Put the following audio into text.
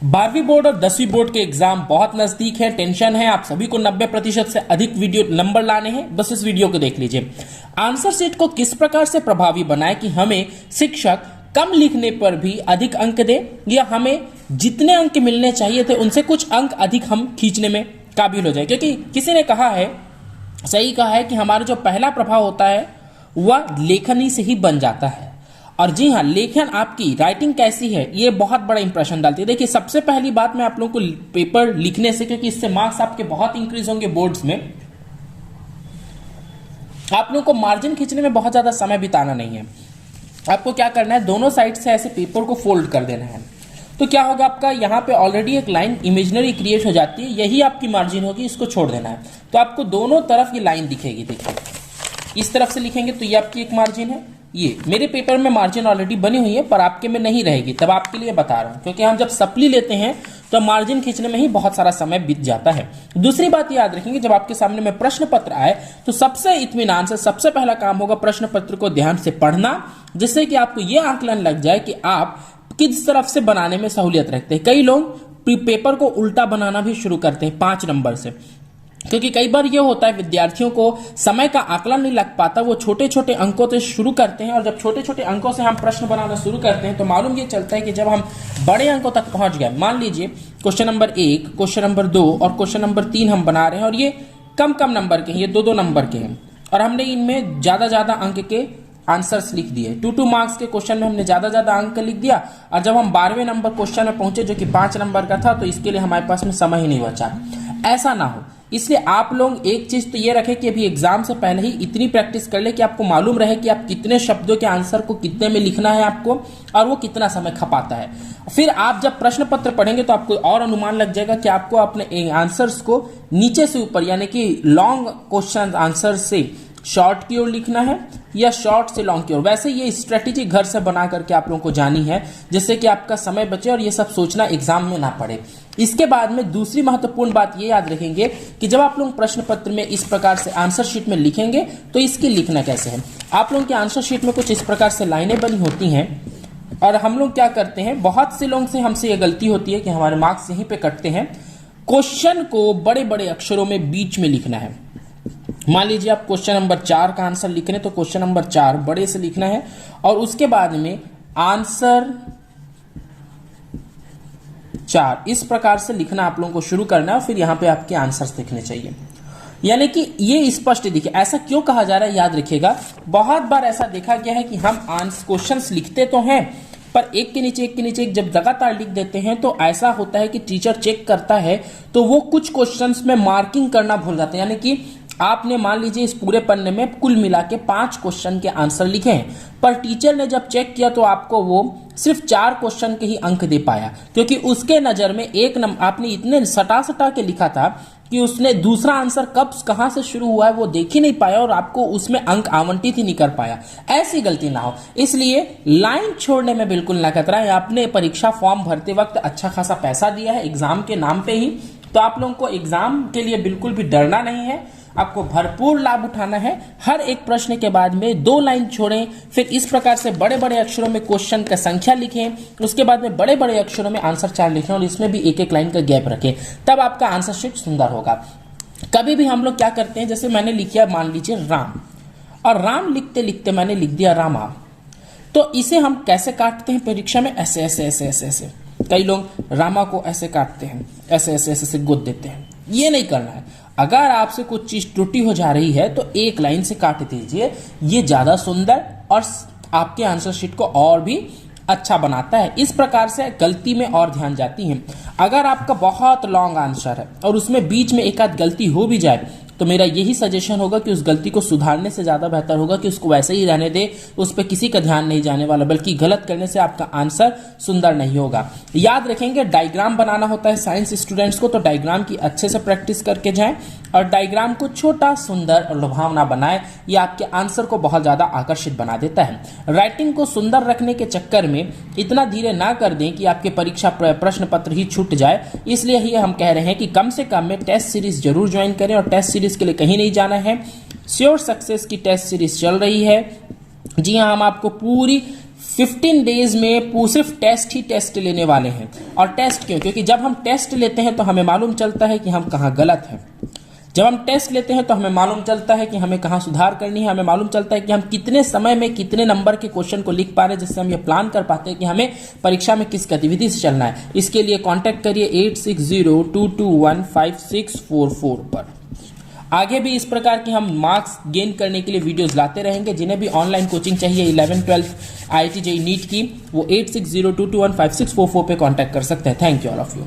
12वीं बोर्ड और 10वीं बोर्ड के एग्जाम बहुत नजदीक है, टेंशन है, आप सभी को 90% से अधिक वीडियो नंबर लाने हैं। बस इस वीडियो को देख लीजिए। आंसर शीट को किस प्रकार से प्रभावी बनाए कि हमें शिक्षक कम लिखने पर भी अधिक अंक दे, या हमें जितने अंक मिलने चाहिए थे उनसे कुछ अंक अधिक हम खींचने में काबिल हो जाए। क्योंकि किसी ने कहा है, सही कहा है, कि हमारा जो पहला प्रभाव होता है वह लेखनी से ही बन जाता है। और जी हाँ, लेखन आपकी राइटिंग कैसी है ये बहुत बड़ा इंप्रेशन डालती है। देखिए, सबसे पहली बात मैं आप लोगों को पेपर लिखने से, क्योंकि इससे मार्क्स आपके बहुत इंक्रीज होंगे बोर्ड्स में, आप लोगों को मार्जिन खींचने में बहुत ज्यादा समय बिताना नहीं है। आपको क्या करना है, दोनों साइड से ऐसे पेपर को फोल्ड कर देना है। तो क्या होगा, आपका यहाँ पे ऑलरेडी एक लाइन इमेजिनरी क्रिएट हो जाती है, यही आपकी मार्जिन होगी, इसको छोड़ देना है। तो आपको दोनों तरफ ये लाइन दिखेगी। देखिए, इस तरफ से लिखेंगे तो ये आपकी एक मार्जिन है, ये मेरे पेपर में मार्जिन ऑलरेडी बनी हुई है, पर आपके में नहीं रहेगी। तब आपके लिए बता रहा हूं, क्योंकि हम जब सप्ली लेते हैं तो मार्जिन खींचने में ही बहुत सारा समय बीत जाता है। दूसरी बात याद रखेंगे, जब आपके सामने में प्रश्न पत्र आए तो सबसे इत्मीनान से सबसे पहला काम होगा प्रश्न पत्र को ध्यान से पढ़ना, जिससे कि आपको यह आकलन लग जाए कि आप किस तरफ से बनाने में सहूलियत रखते हैं। कई लोग पेपर को उल्टा बनाना भी शुरू करते हैं 5 नंबर से, क्योंकि कई बार ये होता है विद्यार्थियों को समय का आकलन नहीं लग पाता, वो छोटे छोटे अंकों से शुरू करते हैं। और जब छोटे छोटे अंकों से हम प्रश्न बनाना शुरू करते हैं तो मालूम ये चलता है कि जब हम बड़े अंकों तक पहुंच गए, मान लीजिए क्वेश्चन नंबर 1, क्वेश्चन नंबर 2 और क्वेश्चन नंबर 3 हम बना रहे हैं, और ये कम कम नंबर के हैं, ये 2-2 नंबर के हैं, और हमने इनमें ज्यादा अंक के आंसर्स लिख दिए। 2 मार्क्स के क्वेश्चन में हमने ज्यादा अंक लिख दिया, और जब हम 12वें नंबर क्वेश्चन में पहुंचे जो कि 5 नंबर का था, तो इसके लिए हमारे पास में समय ही नहीं बचा। ऐसा ना हो, इसलिए आप लोग एक चीज तो ये रखें कि अभी एग्जाम से पहले ही इतनी प्रैक्टिस कर ले कि आपको मालूम रहे कि आप कितने शब्दों के आंसर को कितने में लिखना है आपको, और वो कितना समय खपाता है। फिर आप जब प्रश्न पत्र पढ़ेंगे तो आपको और अनुमान लग जाएगा कि आपको अपने आंसर्स को नीचे से ऊपर, यानी कि लॉन्ग क्वेश्चन आंसर से शॉर्ट की ओर लिखना है या शॉर्ट से लॉन्ग की ओर। वैसे ये स्ट्रेटेजी घर से बना करके आप लोगों को जानी है, जिससे कि आपका समय बचे और ये सब सोचना एग्जाम में ना पड़े। इसके बाद में दूसरी महत्वपूर्ण बात ये याद रखेंगे कि जब आप लोग प्रश्न पत्र में इस प्रकार से आंसर शीट में लिखेंगे तो इसकी लिखना कैसे है। आप लोगों के आंसर शीट में कुछ इस प्रकार से लाइनें बनी होती हैं, और हम लोग क्या करते हैं, बहुत से लोगों से हमसे ये गलती होती है कि हमारे मार्क्स यहीं पे कटते हैं। क्वेश्चन को बड़े बड़े अक्षरों में बीच में लिखना है। मान लीजिए आप क्वेश्चन नंबर 4 का आंसर लिख रहे हैं, तो क्वेश्चन नंबर 4 बड़े से लिखना है, और उसके बाद में आंसर 4 इस प्रकार से लिखना आप लोगों को शुरू करना है, और फिर यहां पे आपके आंसर्स दिखने चाहिए, यानी कि ये स्पष्ट दिखे। ऐसा क्यों कहा जा रहा है, याद रखिएगा, बहुत बार ऐसा देखा गया है कि हम क्वेश्चंस लिखते तो हैं, पर एक के नीचे एक जब लगातार लिख देते हैं तो ऐसा होता है कि टीचर चेक करता है तो वो कुछ क्वेश्चंस में मार्किंग करना भूल जाते हैं। यानी कि आपने मान लीजिए इस पूरे पन्ने में कुल मिला के 5 क्वेश्चन के आंसर लिखे हैं, पर टीचर ने जब चेक किया तो आपको वो सिर्फ 4 क्वेश्चन के ही अंक दे पाया, क्योंकि उसके नजर में एक नंबर आपने इतने सटा के लिखा था कि उसने दूसरा आंसर कब कहां से शुरू हुआ है वो देख ही नहीं पाया, और आपको उसमें अंक आवंटित ही नहीं कर पाया। ऐसी गलती ना हो, इसलिए लाइन छोड़ने में बिल्कुल ना कतराएं। आपने परीक्षा फॉर्म भरते वक्त अच्छा खासा पैसा दिया है एग्जाम के नाम पे ही, तो आप लोगों को एग्जाम के लिए बिल्कुल भी डरना नहीं है, आपको भरपूर लाभ उठाना है। हर एक प्रश्न के बाद में 2 लाइन छोड़ें, फिर इस प्रकार से बड़े बड़े अक्षरों में क्वेश्चन का संख्या लिखें, उसके बाद में बड़े बड़े अक्षरों में आंसर 4 लिखें, और इसमें भी एक लाइन का गैप रखें, तब आपका आंसर शीट सुंदर होगा। कभी भी हम लोग क्या करते हैं, जैसे मैंने लिखा मान लीजिए राम, और राम लिखते लिखते मैंने लिख दिया रामा, तो इसे हम कैसे काटते हैं परीक्षा में, ऐसे ऐसे ऐसे ऐसे ऐसे। कई लोग रामा को ऐसे काटते हैं, ऐसे ऐसे ऐसे गोद देते हैं, ये नहीं करना है। अगर आपसे कुछ चीज त्रुटि हो जा रही है तो एक लाइन से काट दीजिए, ये ज्यादा सुंदर और आपके आंसर शीट को और भी अच्छा बनाता है। इस प्रकार से गलती में और ध्यान जाती है। अगर आपका बहुत लॉन्ग आंसर है और उसमें बीच में एक आध गलती हो भी जाए, तो मेरा यही सजेशन होगा कि उस गलती को सुधारने से ज्यादा बेहतर होगा कि उसको वैसे ही रहने दे, उस पर किसी का ध्यान नहीं जाने वाला, बल्कि गलत करने से आपका आंसर सुंदर नहीं होगा। याद रखेंगे, डायग्राम बनाना होता है साइंस स्टूडेंट्स को, तो डायग्राम की अच्छे से प्रैक्टिस करके जाएं, और डायग्राम को छोटा, सुंदर और लुभावना बनाए। ये आपके आंसर को बहुत ज्यादा आकर्षित बना देता है। राइटिंग को सुंदर रखने के चक्कर में इतना धीरे ना कर दें कि आपके परीक्षा प्रश्न पत्र ही छूट जाए। इसलिए ही हम कह रहे हैं कि कम से कम में टेस्ट सीरीज जरूर ज्वाइन करें, और टेस्ट सीरीज के लिए कहीं नहीं जाना है। श्योर सक्सेस की टेस्ट सीरीज चल रही है। जी हाँ, हम आपको पूरी 15 डेज में सिर्फ टेस्ट ही टेस्ट लेने वाले हैं। और टेस्ट क्यों? क्योंकि जब हम टेस्ट लेते हैं तो हमें मालूम चलता है कि हम कहाँ गलत हैं। जब हम टेस्ट लेते हैं तो हमें मालूम चलता है कि हमें कहाँ सुधार करनी है, हमें मालूम चलता है कि हम कितने समय में कितने नंबर के क्वेश्चन को लिख पा रहे हैं, जिससे हम ये प्लान कर पाते हैं कि हमें परीक्षा में किस गतिविधि से चलना है। इसके लिए कांटेक्ट करिए 8602215644 पर। आगे भी इस प्रकार के हम मार्क्स गेन करने के लिए वीडियोस लाते रहेंगे। जिन्हें भी ऑनलाइन कोचिंग चाहिए 11th 12th IIT JEE NEET की, वो 8602215644 पे कांटेक्ट कर सकते हैं। Thank you all of you.